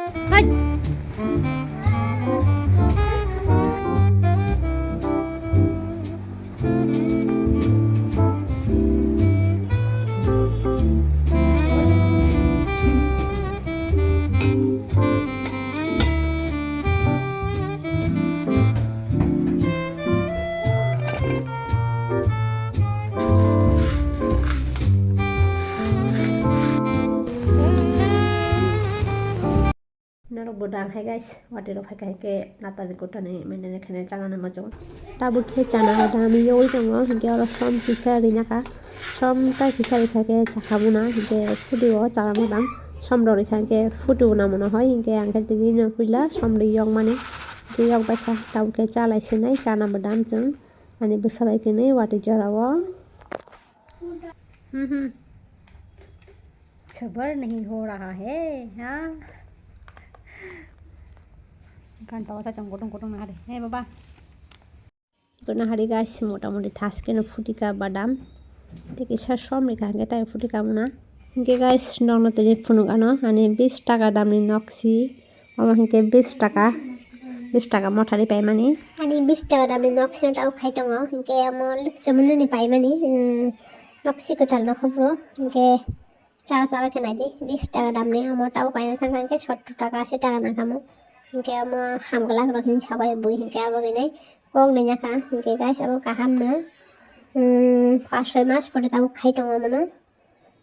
Hai. Narok bodang hai guys, wadir of hai ke nata di kota ne menen khane chana na majo. Tabu ke chana ada ami yoi tongo hingke oro som kicha rina ka. Som ta kicha rikha ke chakhabuna hingke fudu o chana modam. Som ro rikha ke fudu na mono hoy hingke angke tini no pila som ri yong mane. Di yong bacha tabu ke chalai sinai chana modam jeng. Ani besabai kene wati jarawo. सबर नहीं हो रहा है हाँ घंटा होता चंगो टंगो टंग नहारे हे बाबा तो नहारी guys मोटामुटी थासके न फुटिका बादाम ठीक है सम रेखा के टाइम फुटिका मुना इनके गाइस नौन तरी फुनुगा न अनि 20 टाका दामनि नक्सी अमा हिंके 20 टाका मठारी पाइ माने अनि 20 टाका दामनि नक्सी टाउ खाइ दङ हिंके अम लिचमन नि पाइ माने नक्सी कटाल नखब्रो हिंके चार साल के नाइदे 20 टाका दामनि मोटाउ पाइन थांगा के 70 टाका 80 टाका नाखामो हिंके अम हामगला रखिन छबाय बुइ हिंके आबो गने कong नैया का हिंके गाइस अब काहाम न 5-6 मास परे ताउ खाइ दङ मनो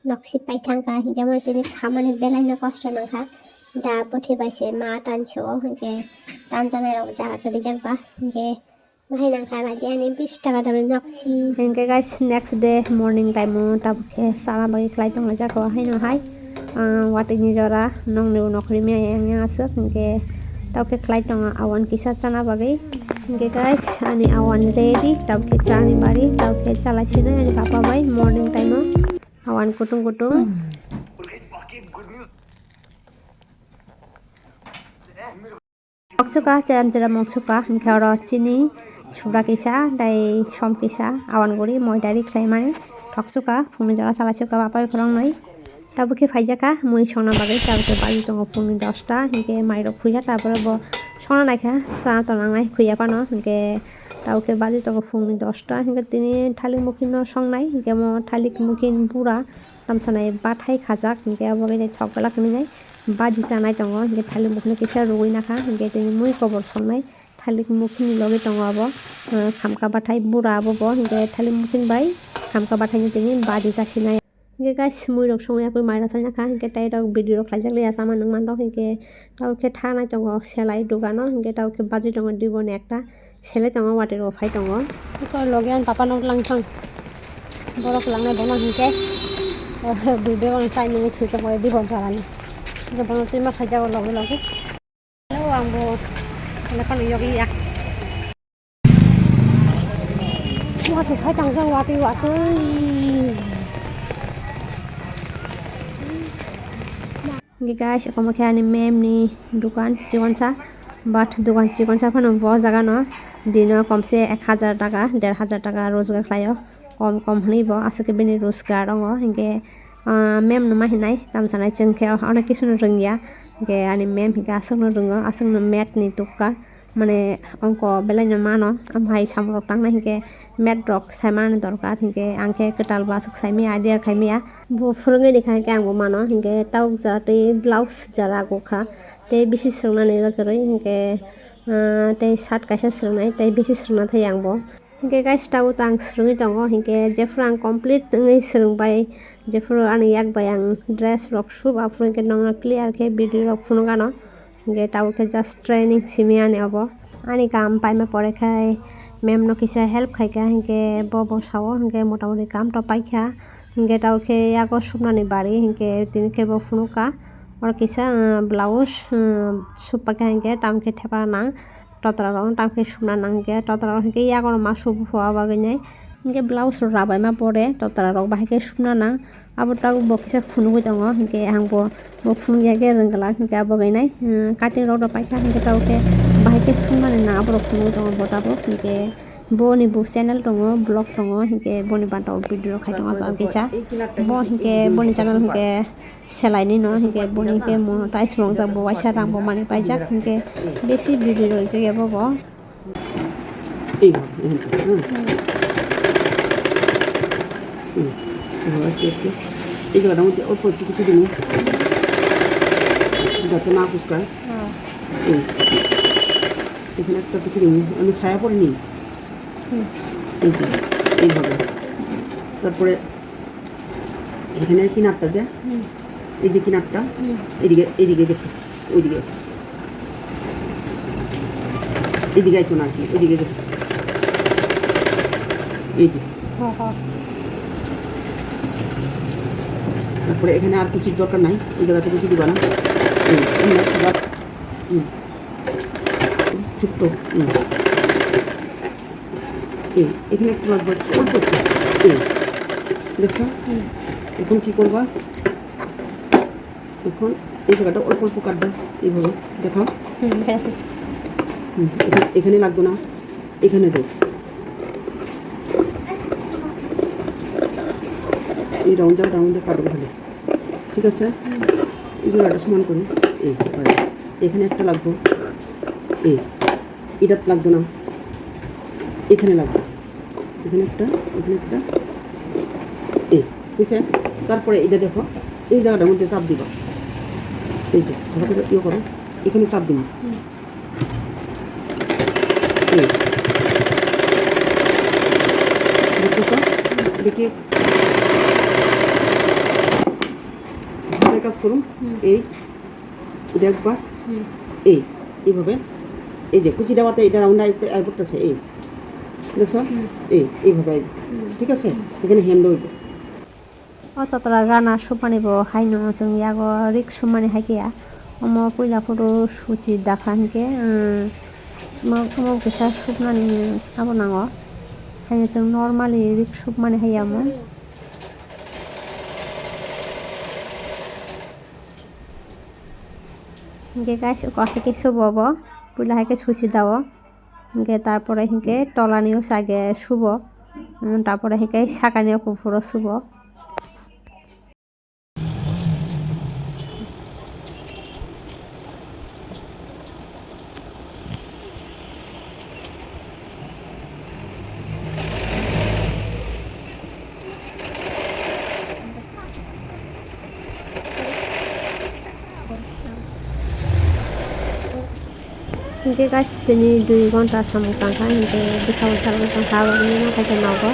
नक्सी पाइ थांगा हिंके म तिनि खामानि बेलाइन कष्ट नखा दा पठि बाइसे मा टानछो हिंके टानजानाय र जागा गरि जागबा हिंके भाइ नाखा नाइदे अनि 20 टाका दामनि नक्सी हिंके guys next day morning time ताबखे सारा बागि क्लाइ दङ जाको हाइ न हाइ वाटि नि जरा नंगने नखरि मे आंया आसो हिंके ताबखे क्लाइ दङ आवन किसा चाना बागि हिंके गाइस अनि आवन रेडी ताबखे चानि बारि ताबखे चालाइसिनो अनि पापा बाइ मर्निंग टाइम आवन कुटुं मक्सुका चेराम मक्सुका हिंके और चिनी सुरा किसा दाइ सम किसा आवन गरि मयदारि क्लाइ माने ठक्सुका फुंनि जरा चालाइसुका पापा फोरं नै ताबखे फाइजाका मुइ संना बागै ताबखे बाजि दङ फुंनि 10टा हिंके माइरो खुया ताबरे ब संना नायखा सा तनांनाय खुया पानो हिंके ताबखे बाजि दङ फुंनि 10टा हिंके तिनि थालिक मुखिनो संनाय हिंके म थालिक मुखिन पुरा सामसानाय बाथाय खाजाक हिंके अबगै थकला कनिनाय बाजि जानाय दङ हिंके थालिक मुखिनो किसा रुइ नाखा हिंके तिनि मुइ खबर संनाय थालिक मुखिन लगे दङ अब खामका बाथाय बुरा अब हिंके थालिक मुखिन बाय खामका बाथायनि तिनि बाजि जासिनाय हिंके गाइस मुइ रक संया कुइ माइरा साइ नाखा हिंके ताइ रक भिडिअ खाइजाक लिया सामान नंग मान दं हिंके तावखे थानाय दङ सेलाय दुगानो हिंके तावखे बाजि दङ दिबन एकटा सेले दङ वाटे रो फाइ दङ हिंके लगे आन पापा नंग लांथां बरक लांनाय बन हिंके भिडिअ साइ नंग थुइते परे दिबन जारानि हिंके बन तुइ मा खाइजाक लगे लगे हेलो आंबो लेखन यगि या वाटे फाइ थांजां वाटे guys, ako makiani mem ni dukan chikonsa but dukan chikonsa phano bo jaga no dino komse 1000 টাকা 1500 টাকা rozgar khlayo kom hni bo asake bini rozgar rongo hinge mem no mahinai tamsanai chengke onek kisu no rongya ge ani mem hinga asung no rongo asung no mat ni tukka mane onko belai no mano amhai samrok tangna hinge mat rok saiman dorkar hinge angke ketal basuk saimi idea khaimia bo phurungai ni kha ke angbo mano hinge tau jarate blouse jara gokha te bisi srungna ni roi hinge te shirt kaisa srungnai te bisi srungna thai angbo hinge guys tau tang srungi tongo hinge jefrang complete ngai srungbai jefro ani yak bai ang dress rok sub afro ke nongna clear ke video rok phunugano hinge tau ke just training simi ani abo ani kam paima pore khai mem no kisa help khaika hinge bo sawo hinge motamoti kam to paikha hinge tauke yago subnani bari hinge tini ke bo phunuka or kisa blouse supaka hinge tamke thepa nang totra rong tamke subna nang hinge totra rong hinge yago ma sub huwa baginai hinge blouse rabai ma pore totra rong bahike subna nang abo tau bo kisa phunugui tongo hinge angbo bo phungi ge renggala hinge abo gainai cutting rok paikha hinge tauke bahike subnani na abo phunugui tongo botabo hinge boni bu channel tongo blog tongo hingke boni bantao video khai tongo jam kisa bo hingke boni channel hingke selai ni no hingke boni hingke monetize mong jak bo waisa rang bo mani paijak hingke besi video roise ge bo আস্তে আস্তে এই জায়গাটার মধ্যে অল্প একটু কিছু দিন যাতে না ফুসকায় এখানে একটা কিছু দিন আমি ছায়া পরে নিই এই যে এইভাবে তারপরে এখানে কিনারটা যে এই যে কিনারটা এদিকে গেছে ওইদিকে এদিকে আইতো না আর কি ওইদিকে গেছে এই যে তারপরে এখানে আর কিছুর দরকার নাই এই জায়গাতে কিছু দিবা না ছোট্ট এখানে একটু লাগবে অল্প একটু দেখছো এখন কী করবা এখন এই জায়গাটা অল্প অল্প কাটবে এইভাবে দেখাও এখানে লাগবে না এখানে দেখ এই রাউন্ড কাটবে খালি ঠিক আছে এই জায়গাটা সমান করি এখানে একটা লাগবে এটাত লাগবে না এখানে লাগবে এখানে একটা বুঝছে তারপরে এটা দেখো এই জায়গাটার মধ্যে চাপ দিবা এই যে ভালো করে ইয়ে করো এখানে চাপ দিবা দেখো দেখি কাজ করুন এই দেখবা এইভাবে এই যে কুচি দেওয়াতে এটা রাউন্ড আই করতেছে দেখছ এইভাবে ঠিক আছে এখানে হ্যান্ড হইব ততরা গানা সুপানিব হাইনো जों यागो रिक सुमानि हाइकेया अमो पुइला फटो सुचि दाखानके मो गेसा सुपनानि आबो नांगो हाइनो जों नर्माली रिक सुपमानि हाइयामो हिंके गाइस कफिके सुबब पुइला हाइके सुचि दाओ हिंके तारपरे हिंके तलानिओ सागे सुब तारपरे हिंके साकानिओ कुफुरो सुब Hingke guys dini 2 घन्टा samung tangka hingke besau samung tangka bagini na kake nago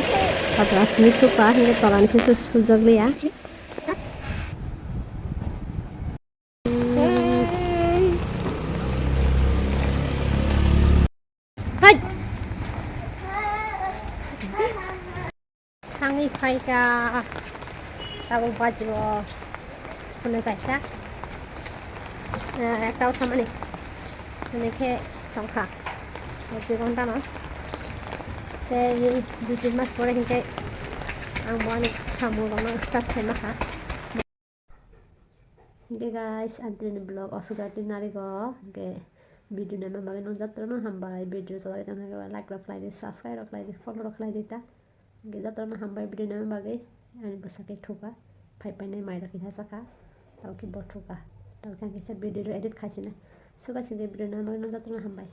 pada sini suka hingke tolani susu sujak liya hai tangi paika tabu baju punya saja ekau sama nih এনেকে টংখা 2 ঘন্টা না এই 2-3 মাস পরে হিংকে আংবানি সামুরানো start Khaimah খা হিংকে guys আন্দ্রিনি blog অসুগাটি নারিগো হিংকে video নেমা বাগে no যাত্রনো হামবাই video চলাই তানে like রাখলাই দি subscribe রাখলাই দি follow রাখলাই দিতা হিংকে যাত্রনো হামবাই ভিডিও নেমা বাগে আনি বসাকে ঠোকা ফাই পাইনে মাই রাখি থাকা তাও কি বঠোকা তাও কাকে ভিডিও এডিট খাইছিনা suka sini video nama no jatuh hambai